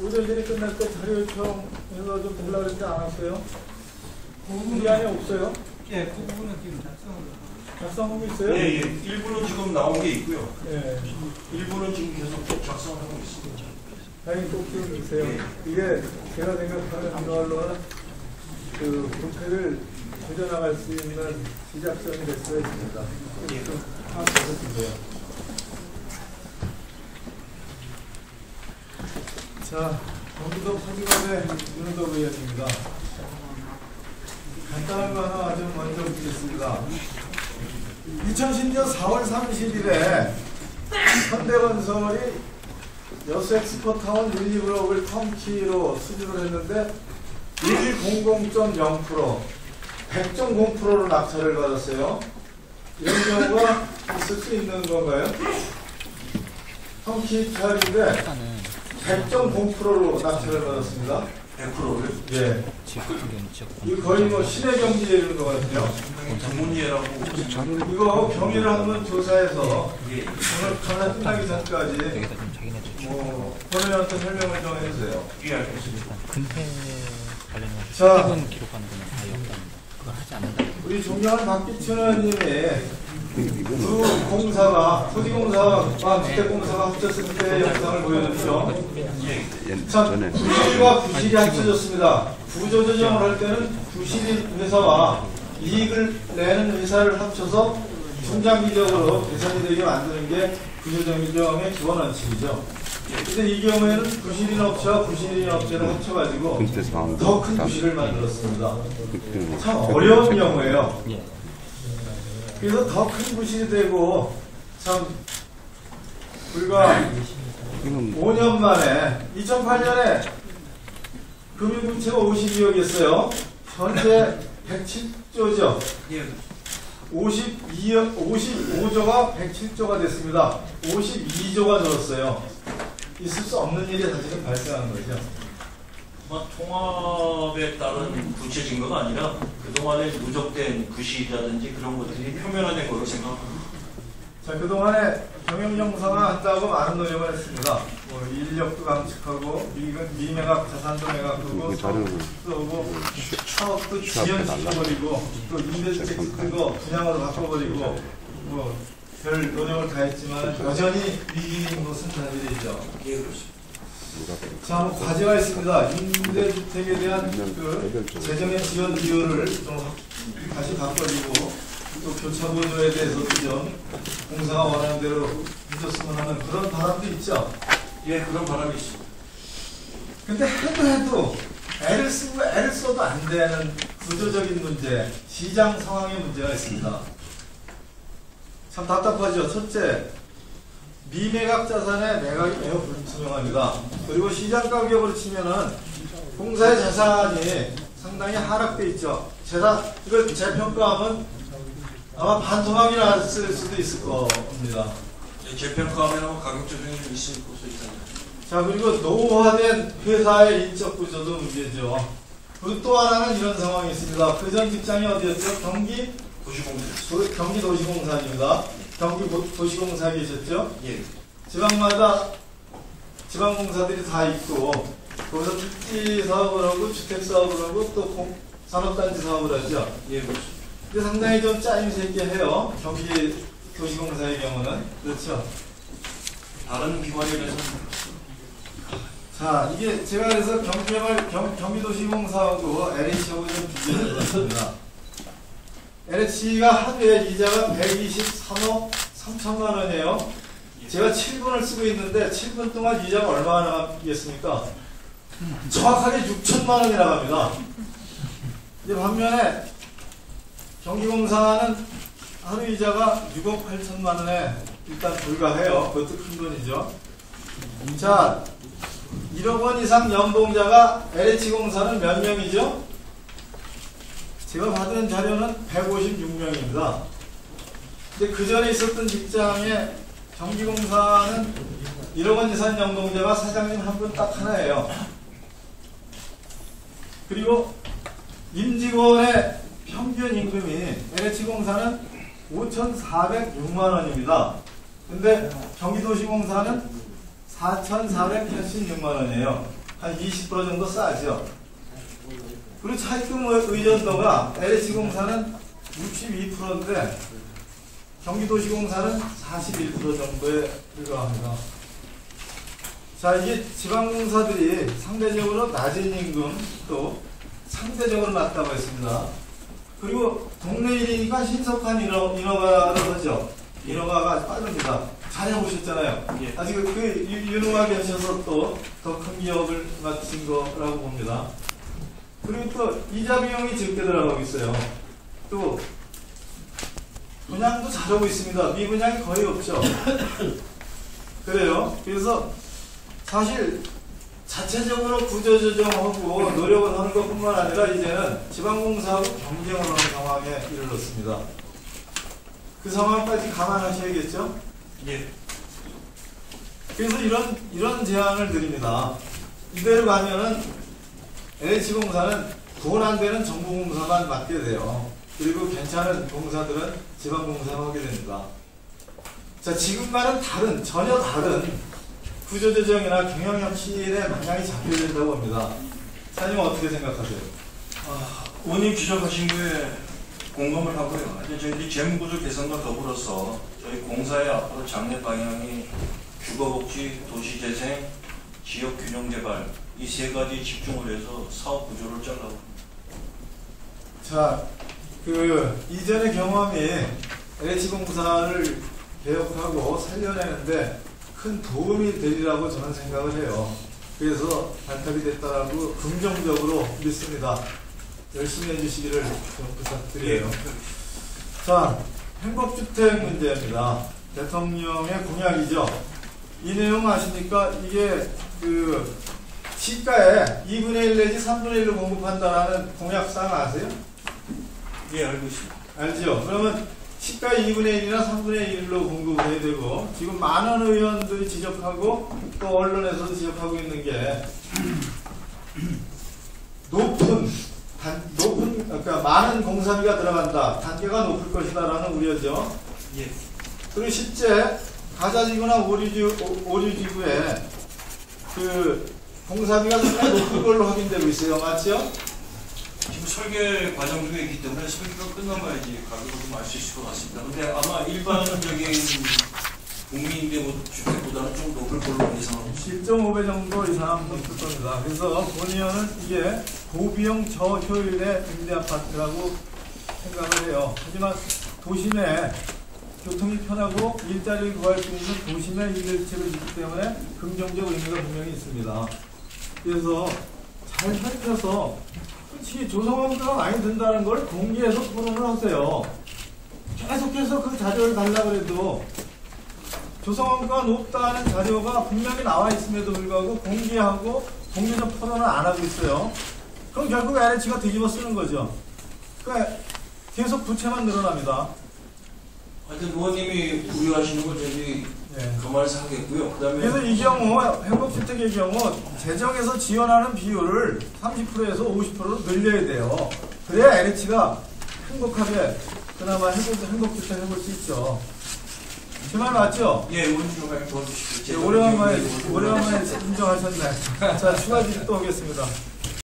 오전전에 끝날 때 자료 요청해서 좀 되려고 그랬는데 안 왔어요? 우리 안에 없어요? 예, 그 부분은 지금 작성하고 있어요? 예, 예. 일부는 지금 나온 게 있고요. 예. 일부는 지금 계속 작성하고 있습니다. 다행히 꼭 기억해주세요. 이게 제가 생각하는 이걸로는 그 국회를 조져나갈 수 있는 시작점이 될 수가 있습니다. 좀 파악해서 주세요. 자, 경기도 서기관의 윤호덕 의원입니다. 간단한 거 하나 좀 먼저 묻겠습니다. 2010년 4월 30일에 현대건설이 여수 엑스포타운 유니블록을 턴키로 수주를 했는데 100.0%, 100.0%로 낙찰을 받았어요. 이런 경우가 있을 수 있는 건가요? 턴키 투자인데 100.0%로 낙찰을 받았습니다. 100%를? 예. 이거 거의 뭐 신의 경지에 이르는 것 같아요. 전문예라고. 이거 경위를 한번 조사해서 예. 오늘 전화 끝나기 전까지 본회의한테 설명을 좀 해주세요. 예, 알겠습니다. 근태 관련해서 자, 세금 기록하는 거는 아예 없답니다. 그걸 하지 않는다. 우리 존경하는 박기춘 의원님이 두 공사가, 토지공사와 주택공사가 합쳤을 때 영상을 보여줬죠. 참, 부실과 부실이 합쳐졌습니다. 구조조정을 할 때는 부실인 회사와 이익을 내는 회사를 합쳐서 중장기적으로 개선이 되게 만드는 게 구조조정의 기본 원칙이죠. 근데 이 경우에는 부실인 업체와 부실인 업체를 합쳐가지고 더 큰 부실을 만들었습니다. 참 어려운 경우예요. 그래서 더 큰 부실이 되고 참 불과 5년 만에 2008년에 금융부채가 52억이었어요. 현재 107조죠. 55조가 107조가 됐습니다. 52조가 늘었어요. 있을 수 없는 일이 사실은 발생한 거죠. 통합에 따른 부채 증거가 아니라 그동안에 누적된 부실이라든지 그런 것들이 표면화된 거로 생각합니다. 자, 그동안에 경영정상화 한다고 많은 노력을 했습니다. 뭐 인력도 감축하고 미매각 자산도 매각하고 사업도 사업도 지연시켜버리고 또 임대주택 그거 분양으로 바꿔버리고 뭐 별 노력을 다했지만 여전히 위기인 것은 사실이죠. 예, 그렇습니다. 자, 뭐 과제가 있습니다. 임대주택에 대한 그 재정의 지원 비율을 좀 다시 바꿔주고 또 교차 보조에 대해서도 좀 공사가 원하는 대로 해줬으면 하는 그런 바람도 있죠. 예, 그런 바람이 있습니다. 근데 해도 애를 쓰고 애를 써도 안 되는 구조적인 문제, 시장 상황의 문제가 있습니다. 참 답답하죠. 첫째, 미매각 자산의 매각이 매우 불투명합니다. 그리고 시장 가격으로 치면은 공사의 자산이 상당히 하락돼 있죠. 이걸 재평가하면 아마 반토막이 났을 수도 있을 겁니다. 재평가하면 아마 가격 조정이 좀 있을 것으로 있습니다. 자, 그리고 노후화된 회사의 인적 구조도 문제죠. 그리고 또 하나는 이런 상황이 있습니다. 그 전 직장이 어디였죠? 경기도시공사입니다. 경기도시공사에 계셨죠? 예. 지방마다 지방공사들이 다 있고 거기서 택지 사업을 하고 주택 사업을 하고 또 산업단지 사업을 하죠. 예, 그렇습니다. 근데 상당히 좀 짜임새 있게 해요. 경기도시공사의 경우는. 그렇죠. 다른 기관에 비해서 자, 이게 제가 그래서 경기도시공사하고 LH하고 좀 비교를 해봤습니다. LH가 하루에 이자가 123억 3천만 원이에요. 제가 7분을 쓰고 있는데 7분 동안 이자가 얼마나 나가겠습니까? 정확하게 6천만 원이 나갑니다. 이제 반면에 경기공사는 하루 이자가 6억 8천만 원에 일단 불과해요. 그것도 큰 돈이죠. 자, 1억 원 이상 연봉자가 LH공사는 몇 명이죠? 제가 받은 자료는 156명입니다. 근데 그 전에 있었던 직장에 경기공사는 1억 원 이상 연봉자가 사장님 한 분 딱 하나예요. 그리고 임직원의 평균 임금이 LH공사는 5,406만 원입니다. 근데 경기도시공사는 4,486만 원이에요. 한 20% 정도 싸죠. 그리고 차입금 의존도가 LH공사는 62%인데 경기도시공사는 41% 정도에 불과합니다. 자, 이게 지방공사들이 상대적으로 낮은 임금 또 상대적으로 낮다고 했습니다. 그리고 동네 1위니까 신속한 인허가를 하죠. 인허가가 아주 빠릅니다. 잘해보셨잖아요. 예. 아직 유능하게 하셔서 또 더 큰 기업을 마친 거라고 봅니다. 그리고 또 이자 비용이 적게 들어가고 있어요. 또 분양도 잘하고 있습니다. 미분양이 거의 없죠. 그래요. 그래서 사실 자체적으로 구조조정하고 노력을 하는 것뿐만 아니라 이제는 지방공사하고 경쟁을 하는 상황에 이르렀습니다. 그 상황까지 감안하셔야겠죠? 예. 그래서 이런 제안을 드립니다. 이대로 가면은 LH공사는 돈 안 되는 정부공사만 맡게 돼요. 그리고 괜찮은 공사들은 지방공사가 하게 됩니다. 자, 지금과는 전혀 다른 구조조정이나 경영혁신의 방향이 잡혀야 된다고 봅니다. 사장님은 어떻게 생각하세요? 의원님 지적하신 거에 공감을 하고요. 이제 저희 재무구조 개선과 더불어서 저희 공사의 앞으로 장래 방향이 주거복지, 도시재생, 지역균형개발 이 세 가지 집중을 해서 사업 구조를 짜려고. 자, 이전의 경험이 LH공사를 개혁하고 살려내는데 큰 도움이 되리라고 저는 생각을 해요. 그래서 발탁이 됐다고 긍정적으로 믿습니다. 열심히 해주시기를 좀 부탁드려요. 자, 행복주택 문제입니다. 대통령의 공약이죠. 이 내용 아십니까? 이게 시가에 2분의 1 내지 3분의 1로 공급한다라는 공약사항 아세요? 예, 알고 있습니다. 알죠? 그러면 시가 2분의 1이나 3분의 1로 공급해야 되고, 지금 많은 의원들이 지적하고 또 언론에서도 지적하고 있는 게 그러니까 많은 공사비가 들어간다, 단계가 높을 것이다라는 우려죠. 예. 그리고 실제 가자지구나 오류지구에 공사비가 상당히 높은 걸로 확인되고 있어요. 맞죠? 지금 설계 과정 중에 있기 때문에 설계가 끝나봐야지 가격을 좀 알 수 있을 것 같습니다. 근데 아마 일반적인 국민임대 주택보다는 좀 높을 걸로 예상하고 있습니다. 1.5배 정도 이상 높을 겁니다. 그래서 본의원은 이게 고비용 저효율의 임대아파트라고 생각을 해요. 하지만 도심에 교통이 편하고 일자리를 구할 수 있는 도심의 일대책을 있기 때문에 긍정적 의미가 분명히 있습니다. 그래서 잘 살펴서 조성원가가 많이 든다는 걸 공개해서 토론을 하세요. 계속해서 그 자료를 달라고 해도 조성원가가 높다는 자료가 분명히 나와 있음에도 불구하고 공개하고 공개적 토론을 안 하고 있어요. 그럼 결국 LH가 뒤집어 쓰는 거죠. 그러니까 계속 부채만 늘어납니다. 하여튼 의원님이 우려하시는 걸 저희 감안해서 하겠고요. 그다음에 그래서 이 경우 행복주택의 경우 재정에서 지원하는 비율을 30%에서 50%로 늘려야 돼요. 그래야 LH가 행복하게 그나마 행복주택 해볼 수 있죠. 제 말 맞죠? 예, 의원님 좀 많이 도와주십시오. 오래간만에 인정하셨네. 자, 추가 질의 또 오겠습니다.